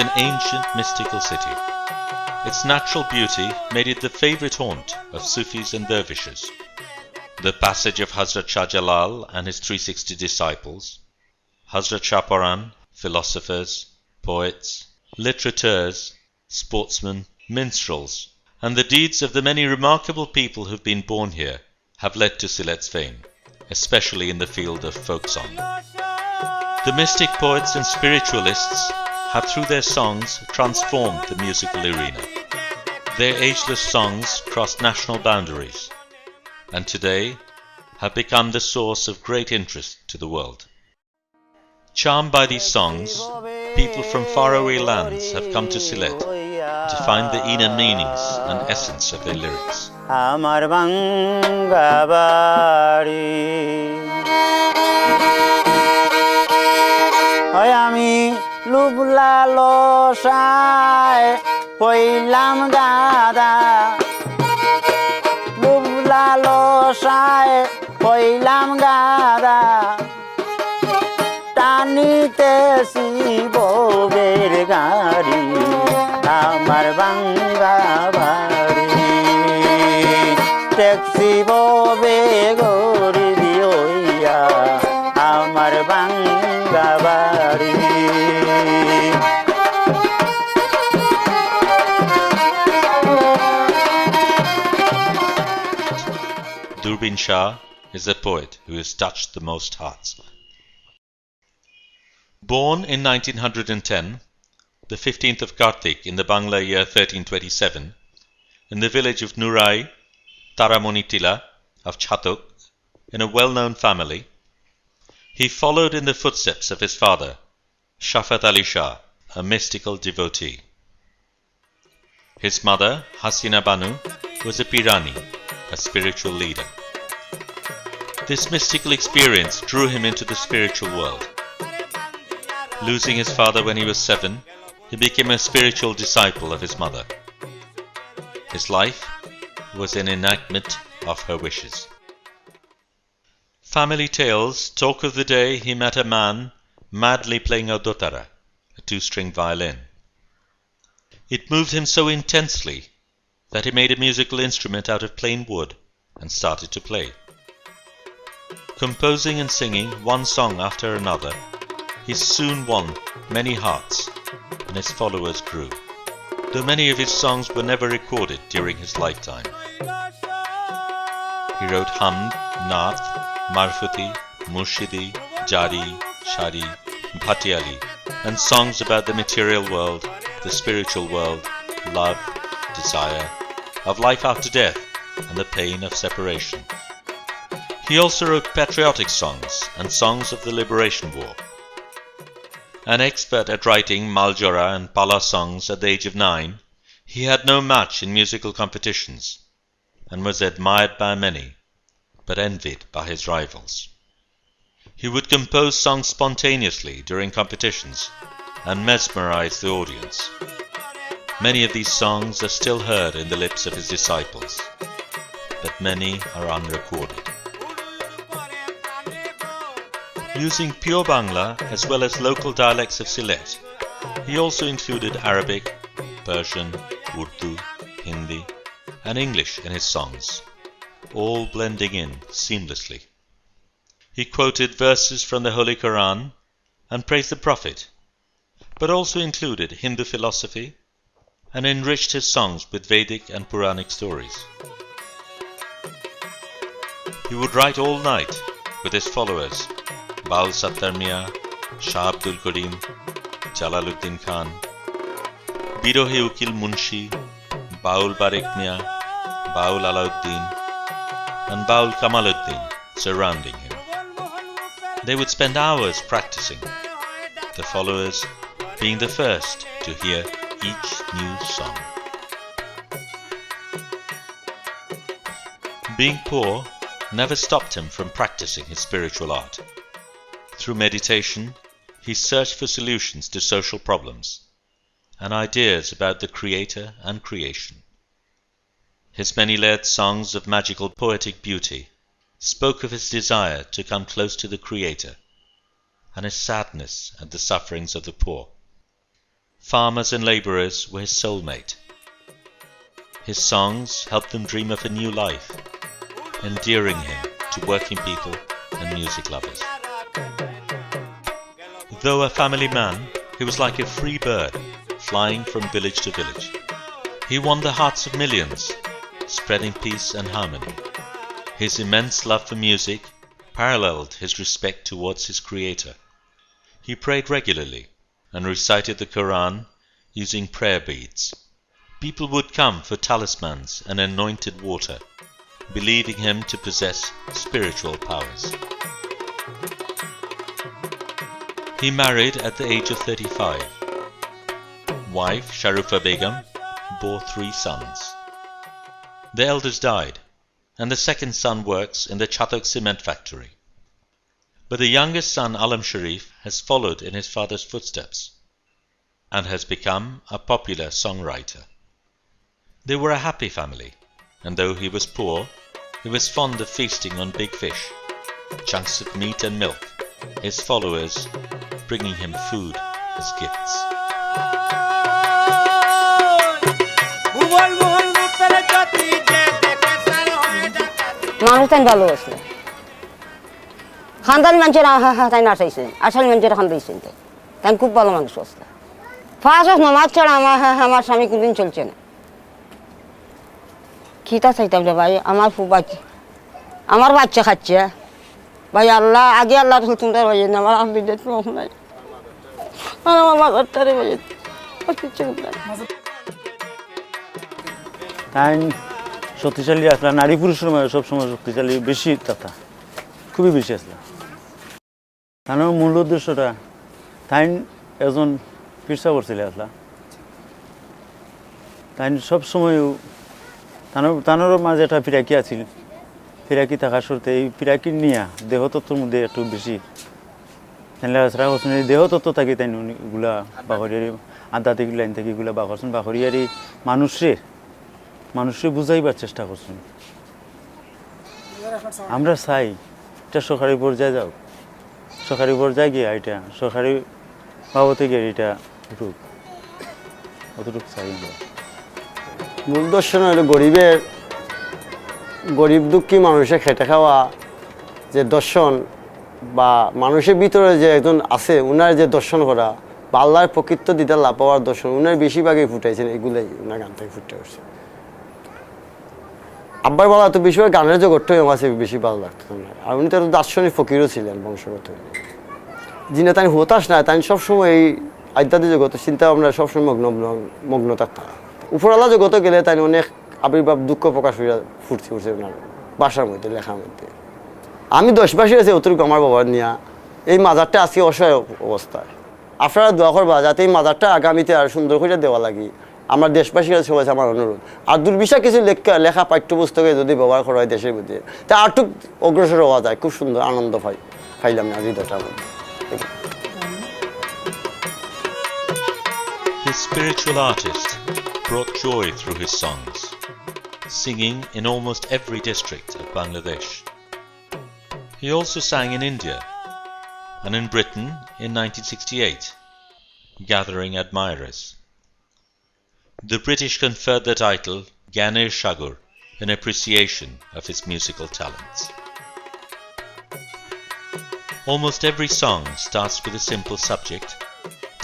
an ancient mystical city. Its natural beauty made it the favorite haunt of Sufis and dervishes. The passage of Hazrat Shah Jalal and his 360 disciples, Hazrat Shah Paran, philosophers, poets, littérateurs, sportsmen, minstrels, and the deeds of the many remarkable people who have been born here have led to Sylhet's fame, especially in the field of folk song. The mystic poets and spiritualists have through their songs transformed the musical arena. Their ageless songs crossed national boundaries, and today have become the source of great interest to the world. Charmed by these songs, people from faraway lands have come to Sylhet to find the inner meanings and essence of their lyrics. Amar Bangla bari Hoy ami lubla losai hoilam gada lubla losai hoilam gada tanitesi bober gari amar Bangla bari taxi bobe gori dioya amar Bangla bari Durbin Shah is the poet who has touched the most hearts. Born in 1910, the 15th of Kartik in the Bangla year 1327, in the village of Nurai, Taramonitila of Chatok, in a well-known family, he followed in the footsteps of his father, Shafat Ali Shah, a mystical devotee. His mother, Hasina Banu, was a Pirani, a spiritual leader. This mystical experience drew him into the spiritual world. Losing his father when he was 7, he became a spiritual disciple of his mother. His life was an enactment of her wishes. Family tales talk of the day he met a man madly playing a dotara, a 2-string violin. It moved him so intensely that he made a musical instrument out of plain wood and started to play. Composing and singing one song after another, he soon won many hearts, and his followers grew, though many of his songs were never recorded during his lifetime. He wrote Hamd, Naat, Marfuti, Murshidi, Jari, Shari, Bhatiali, and songs about the material world, the spiritual world, love, desire, of life after death, and the pain of separation. He also wrote patriotic songs and songs of the Liberation War. An expert at writing Maljora and Pala songs at the age of 9, he had no match in musical competitions and was admired by many, but envied by his rivals. He would compose songs spontaneously during competitions and mesmerize the audience. Many of these songs are still heard in the lips of his disciples, but many are unrecorded. Using pure Bangla as well as local dialects of Sylhet, he also included Arabic, Persian, Urdu, Hindi, and English in his songs, all blending in seamlessly. He quoted verses from the Holy Quran and praised the Prophet, but also included Hindu philosophy and enriched his songs with Vedic and Puranic stories. He would write all night with his followers, Baul Sattar Mia, Shah Abdul Karim, Jalaluddin Khan, Birohi Ukil Munshi, Baul Barik Mia, Baul Alauddin, and Baul Kamaluddin surrounding him. They would spend hours practicing, the followers being the first to hear each new song. Being poor never stopped him from practicing his spiritual art. Through meditation, he searched for solutions to social problems and ideas about the Creator and creation. His many layered songs of magical poetic beauty spoke of his desire to come close to the Creator and his sadness at the sufferings of the poor. Farmers and labourers were his soulmate. His songs helped them dream of a new life, endearing him to working people and music lovers. Though a family man, he was like a free bird, flying from village to village. He won the hearts of millions, spreading peace and harmony. His immense love for music paralleled his respect towards his creator. He prayed regularly and recited the Quran using prayer beads. People would come for talismans and anointed water, believing him to possess spiritual powers. He married at the age of 35. Wife Sharufa Begum bore 3 sons. The eldest died, and the second son works in the Chatok cement factory. But the youngest son Alam Sharif has followed in his father's footsteps and has become a popular songwriter. They were a happy family, and though he was poor, he was fond of feasting on big fish, chunks of meat and milk, his followers bringing him food as gifts. মানুষ তাই ভালো আছে খানদানি মানুষের তাই নাচাইছেন আসল মানুষের খান দিয়েছেন তাই খুব ভালো মানুষ আসলে ফার্স্ট নামাজ ছাড়া আমার স্বামী কোনদিন চলছে না খিতা চাইতাম রে ভাই আমার বাচ্চা খাচ্ছে ভাই আল্লাহ আগে আল্লাহ তোমরা ভাই আমার আলহামদুলিল্লাহ প্রবলেম নাই আর আমার বাচ্চাটারে ভাই কিছু না তাই শক্তিশালী আসলে নারী পুরুষের মধ্যে সবসময় শক্তিশালী বেশি তথা খুবই বেশি আসলে তার মূল উদ্দেশ্যটা তাই একজন পিরসা করছিল আসলে তাই সবসময় তানোর মাঝে একটা ফিরাকি আছিল ফিরাকি থাকার সত্ত্বে এই ফিরাকি নিয়ে দেহতত্ত্বর মধ্যে একটু বেশি ছাড়া করছেন এই দেহতত্ত্ব থাকি তাই এগুলা বাহরিয়ারি আধ্যাত্মিক লাইন থেকে এগুলা বা করছেন বাহরিয়ারি মানুষে বুঝাইবার চেষ্টা করছেন আমরা চাই এটা সরকারি পর্যায়ে যাও সরকারি পর্যায়ে গিয়ে এটা সরকারি বাবদে গিয়ে এটা উঠুক অতটুকু চাই আমরা মূল দর্শন হলো গরিব দুঃখী মানুষের খেটে খাওয়া যে দর্শন বা মানুষের ভিতরে যে একজন আছে উনার যে দর্শন করা বা আল্লাহর প্রকৃত দিদার লাভ পাওয়ার দর্শন উনার বেশিরভাগই ফুটাইছেন এগুলাই উনার গান থেকে ফুটে উঠছে আব্বার বলা তো বেশিরভাগ গানের জগৎটাই আমার কাছে বেশি ভালো লাগতো আর উনি তো দার্শনিক ফকিরও ছিলেন বংশগত যিনি তাই হতাশ না তাই সবসময় এই আধ্যাত্মিক জগতে চিন্তা ভাবনা সবসময় মগ্ন থাকতাম উপরওয়ালা জগতে গেলে তাই অনেক আবির্ভাব দুঃখ প্রকাশ হয়ে ফুটছে ওনার বাসার মধ্যে লেখার মধ্যে আমি 10 মাসে আছি অতটুকু আমার বাবার নিয়ে এই মাজারটা আজকে অসহায় অবস্থায় আপনারা দোয়া করবা যাতে এই মাজারটা আগামীতে আর সুন্দর করে দেওয়া লাগে আমার দেশবাসীরা সবাই আমার অনুরোধ আর দুর্বিশাল কিছু লেখা পাঠ্যপুস্তকে যদি ব্যবহার করা হয় দেশের মধ্যে তা আরটুক অগ্রসর হওয়া যায় খুব সুন্দর আনন্দ পাইলাম না হৃদয়টার মধ্যে His spiritual artist brought joy through his songs, singing in almost every district of Bangladesh. He also sang in India and in Britain in 1968, gathering admirers. The British conferred the title Ganer Shagur in appreciation of his musical talents. Almost every song starts with a simple subject,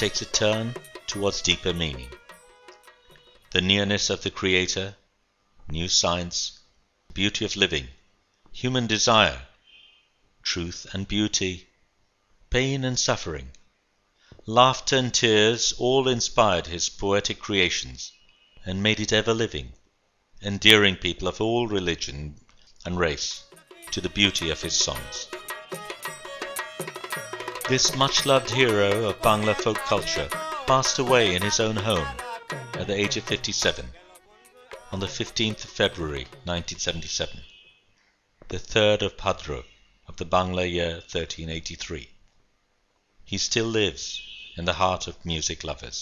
takes a turn towards deeper meaning. The nearness of the Creator, new science, beauty of living, human desire, truth and beauty, pain and suffering, laughter and tears all inspired his poetic creations and made it ever living, endearing people of all religion and race to the beauty of his songs. This much-loved hero of Bangla folk culture passed away in his own home at the age of 57 on the 15th of February 1977, the 3rd of Bhadra of the Bangla year 1383. He still lives in the heart of music lovers.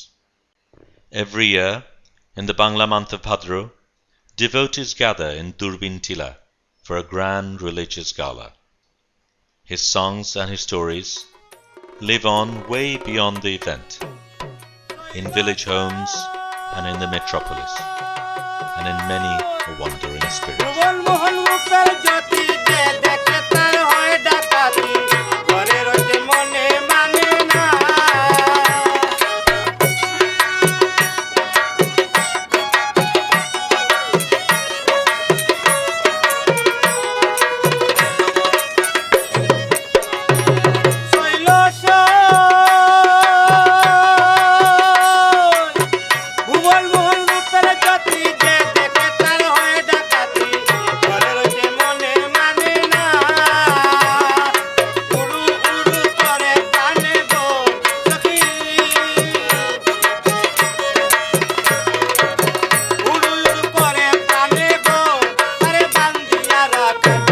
Every year, in the Bangla month of Bhadra, devotees gather in Durbin Shah for a grand religious gala. His songs and his stories live on way beyond the event. in village homes and in the metropolis, and in many a wandering spirit. Rock